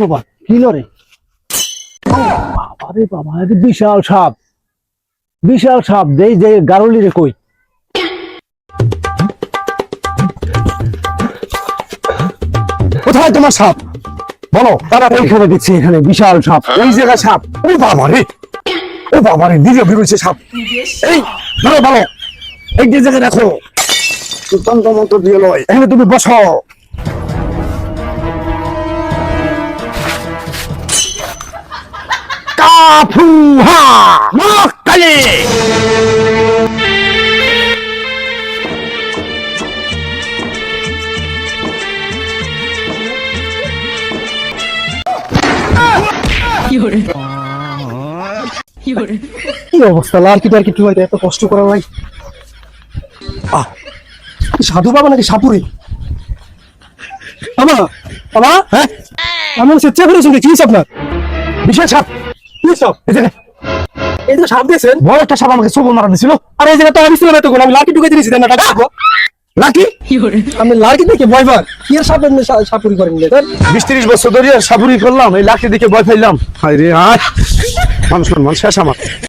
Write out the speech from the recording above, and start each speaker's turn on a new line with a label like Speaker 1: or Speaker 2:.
Speaker 1: বাবা কি লরে আরে বাবা এটা বিশাল সাপ দেই যে গারুলি রে কই কোথায় তোমার সাপ বলো তারা এইখানে দিচ্ছি এখানে বিশাল সাপ এই জায়গায় সাপ ও বাবা রে নিজে বেরোচ্ছে সাপ এই ধরো ভালো এই যে জায়গায় রাখো তন্ত্র মন্ত্র দিয়ে লয় এখানে তুমি বসো কাফুহা মক্কালে কি অবস্থা লার্কি টার্কি কি হইতে এত কষ্ট করা ভাই সাধু বাবা নাকি সাপুরে বাবা হ্যাঁ আমার স্বেচ্ছা করে শুনতে কি আপনার বিশাল সাপ কি সাপ এই যে সাপ দিয়েছেন বড় একটা সাপ আমাকে সবল মারা দিয়েছিল আর এই জায়গা তো আমি ছিলাম এতক্ষণ আমি লাকি ঢুকে দিয়েছি না টাকা লাকি আমি লাকি দেখে ভয় পান কি আর সাপুরি করেন 20-30 বছর ধরে সাপুরি করলাম এই লাকি দেখে ভয় পাইলাম হায় রে হায় মানুষ শেষ আমার